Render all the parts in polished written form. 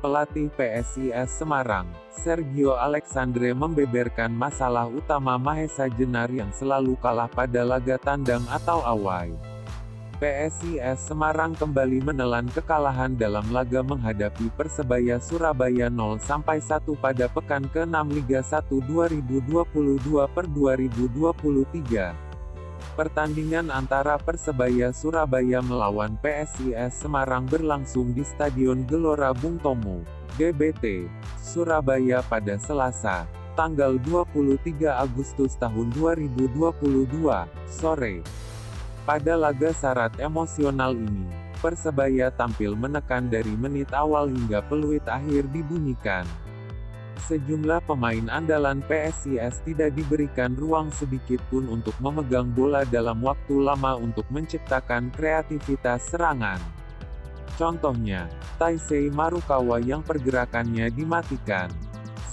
Pelatih PSIS Semarang, Sergio Alexandre membeberkan masalah utama Mahesa Jenar yang selalu kalah pada laga tandang atau away. PSIS Semarang kembali menelan kekalahan dalam laga menghadapi Persebaya Surabaya 0-1 pada pekan ke-6 Liga 1 2022/2023. Pertandingan antara Persebaya Surabaya melawan PSIS Semarang berlangsung di Stadion Gelora Bung Tomo, GBT, Surabaya pada Selasa, tanggal 23 Agustus tahun 2022, sore. Pada laga syarat emosional ini, Persebaya tampil menekan dari menit awal hingga peluit akhir dibunyikan. Sejumlah pemain andalan PSIS tidak diberikan ruang sedikit pun untuk memegang bola dalam waktu lama untuk menciptakan kreativitas serangan. Contohnya, Taisei Marukawa yang pergerakannya dimatikan.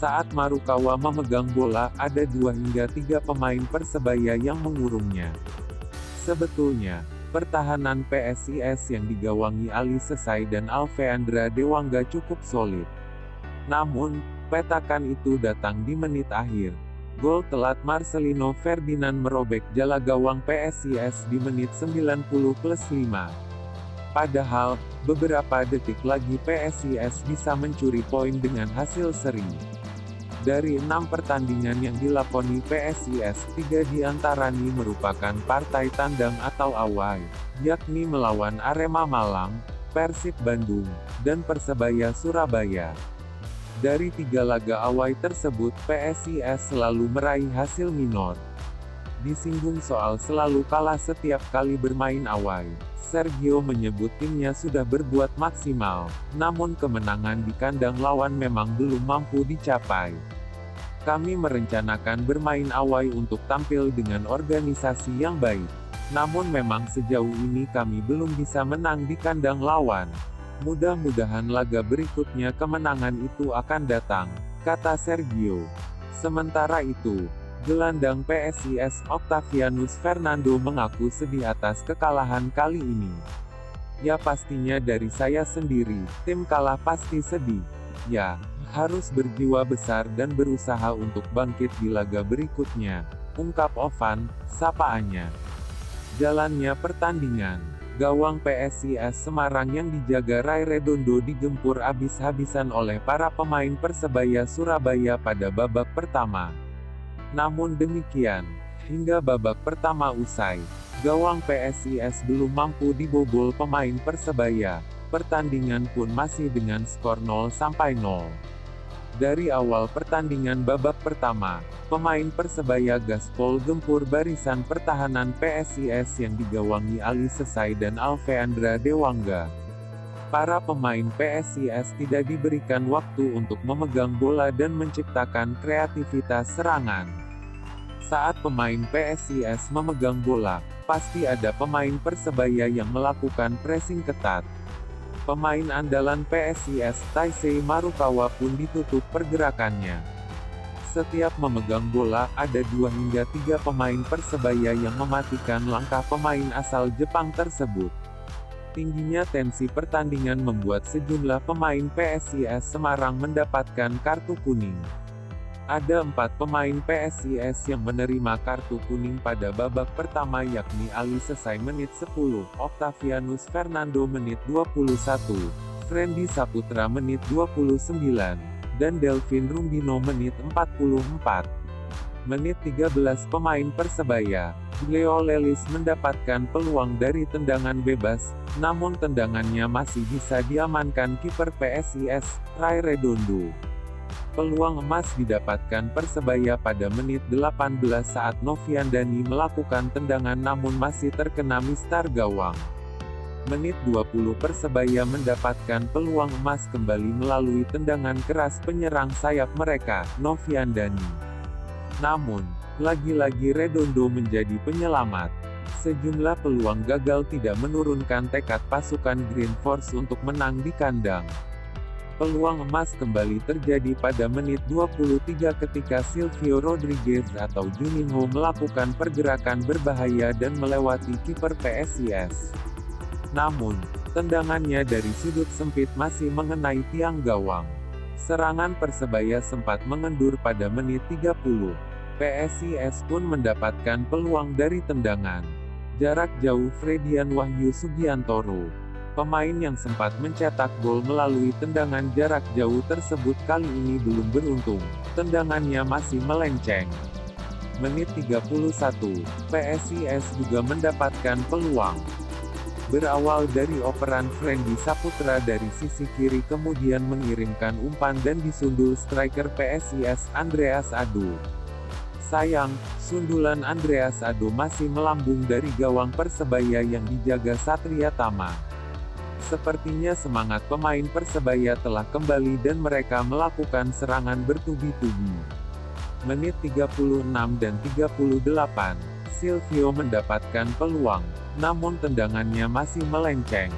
Saat Marukawa memegang bola, ada 2 hingga 3 pemain Persebaya yang mengurungnya. Sebetulnya, pertahanan PSIS yang digawangi Ali Sesai dan Alveandra Dewangga cukup solid. Namun, petakan itu datang di menit akhir. Gol telat Marcelino Ferdinand merobek jala gawang PSIS di menit 90+5. Padahal, beberapa detik lagi PSIS bisa mencuri poin dengan hasil seri. Dari 6 pertandingan yang dilakoni PSIS, 3 diantaranya merupakan partai tandang atau away, yakni melawan Arema Malang, Persib Bandung, dan Persebaya Surabaya. Dari 3 laga away tersebut, PSIS selalu meraih hasil minor. Disinggung soal selalu kalah setiap kali bermain away, Sergio menyebut timnya sudah berbuat maksimal, namun kemenangan di kandang lawan memang belum mampu dicapai. Kami merencanakan bermain away untuk tampil dengan organisasi yang baik. Namun memang sejauh ini kami belum bisa menang di kandang lawan. Mudah-mudahan laga berikutnya kemenangan itu akan datang, kata Sergio. Sementara itu, gelandang PSIS Octavianus Fernando mengaku sedih atas kekalahan kali ini. Ya pastinya dari saya sendiri, tim kalah pasti sedih. Ya, harus berjiwa besar dan berusaha untuk bangkit di laga berikutnya, ungkap Ovan, sapaannya. Jalannya pertandingan. Gawang PSIS Semarang yang dijaga Ray Redondo digempur habis-habisan oleh para pemain Persebaya Surabaya pada babak pertama. Namun demikian, hingga babak pertama usai, gawang PSIS belum mampu dibobol pemain Persebaya. Pertandingan pun masih dengan skor 0-0. Dari awal pertandingan babak pertama, pemain Persebaya gaspol gempur barisan pertahanan PSIS yang digawangi Ali Sesai dan Alveandra Dewangga. Para pemain PSIS tidak diberikan waktu untuk memegang bola dan menciptakan kreativitas serangan. Saat pemain PSIS memegang bola, pasti ada pemain Persebaya yang melakukan pressing ketat. Pemain andalan PSIS, Taisei Marukawa pun ditutup pergerakannya. Setiap memegang bola, ada 2 hingga 3 pemain Persebaya yang mematikan langkah pemain asal Jepang tersebut. Tingginya tensi pertandingan membuat sejumlah pemain PSIS Semarang mendapatkan kartu kuning. Ada 4 pemain PSIS yang menerima kartu kuning pada babak pertama yakni Ali Sesai menit 10, Octavianus Fernando menit 21, Friendy Saputra menit 29, dan Delvin Rumbino menit 44. Menit 13 pemain Persebaya, Leo Lelis mendapatkan peluang dari tendangan bebas, namun tendangannya masih bisa diamankan kiper PSIS, Ray Redondo. Peluang emas didapatkan Persebaya pada menit 18 saat Noviandani melakukan tendangan namun masih terkena mistar gawang. Menit 20 Persebaya mendapatkan peluang emas kembali melalui tendangan keras penyerang sayap mereka, Noviandani. Namun, lagi-lagi Redondo menjadi penyelamat. Sejumlah peluang gagal tidak menurunkan tekad pasukan Green Force untuk menang di kandang. Peluang emas kembali terjadi pada menit 23 ketika Silvio Rodriguez atau Juninho melakukan pergerakan berbahaya dan melewati kiper PSIS. Namun, Tendangannya dari sudut sempit masih mengenai tiang gawang. Serangan Persebaya sempat mengendur pada menit 30. PSIS pun mendapatkan peluang dari tendangan jarak jauh Fredian Wahyu Sugiantoro. Pemain yang sempat mencetak gol melalui tendangan jarak jauh tersebut kali ini belum beruntung. Tendangannya masih melenceng. Menit 31, PSIS juga mendapatkan peluang. Berawal dari operan Friendly Saputra dari sisi kiri kemudian mengirimkan umpan dan disundul striker PSIS Andreas Ado. Sayang, sundulan Andreas Ado masih melambung dari gawang Persebaya yang dijaga Satria Tama. Sepertinya semangat pemain Persebaya telah kembali dan mereka melakukan serangan bertubi-tubi. Menit 36 dan 38, Silvio mendapatkan peluang, namun tendangannya masih melenceng.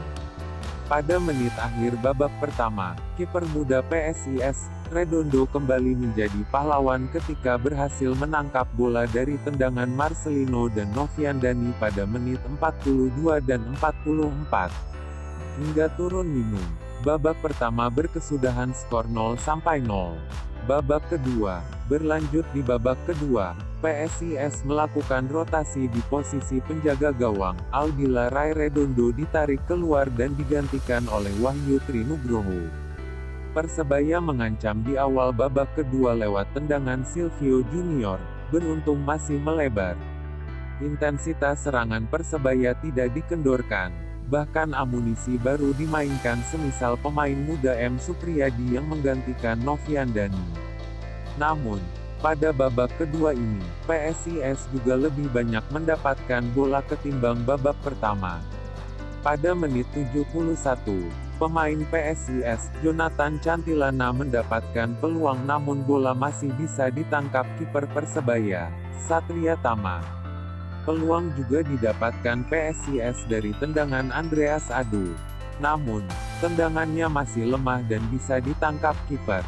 Pada menit akhir babak pertama, kiper muda PSIS, Redondo kembali menjadi pahlawan ketika berhasil menangkap bola dari tendangan Marcelino dan Noviandani pada menit 42 dan 44. Hingga turun minum, babak pertama berkesudahan skor 0-0. Babak kedua, berlanjut di babak kedua, PSIS melakukan rotasi di posisi penjaga gawang, Aldila Rai Redondo ditarik keluar dan digantikan oleh Wahyu Trinugroho. Persebaya mengancam di awal babak kedua lewat tendangan Silvio Junior, beruntung masih melebar. Intensitas serangan Persebaya tidak dikendorkan, bahkan amunisi baru dimainkan semisal pemain muda M. Supriyadi yang menggantikan Noviandani. Namun, pada babak kedua ini, PSIS juga lebih banyak mendapatkan bola ketimbang babak pertama. Pada menit 71, pemain PSIS, Jonathan Cantilana mendapatkan peluang namun bola masih bisa ditangkap kiper Persebaya, Satria Tama. Peluang juga didapatkan PSIS dari tendangan Andreas Ado. Namun, tendangannya masih lemah dan bisa ditangkap kiper.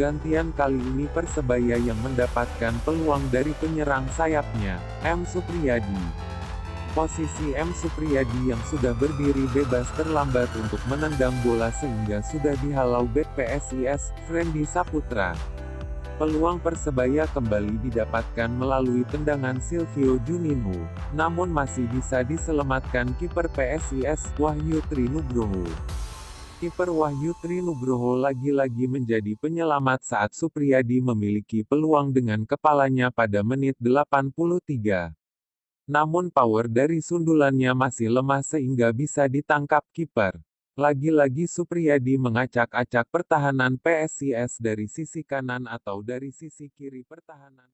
Gantian kali ini Persebaya yang mendapatkan peluang dari penyerang sayapnya, M. Supriyadi. Posisi M. Supriyadi yang sudah berdiri bebas terlambat untuk menendang bola sehingga sudah dihalau bek PSIS, Friendly Saputra. Peluang Persebaya kembali didapatkan melalui tendangan Silvio Juninho, namun masih bisa diselamatkan kiper PSIS, Wahyu Trinugroho. Kiper Wahyu Trinugroho lagi-lagi menjadi penyelamat saat Supriyadi memiliki peluang dengan kepalanya pada menit 83. Namun power dari sundulannya masih lemah sehingga bisa ditangkap kiper. Lagi-lagi Supriyadi mengacak-acak pertahanan PSIS dari sisi kanan atau dari sisi kiri pertahanan.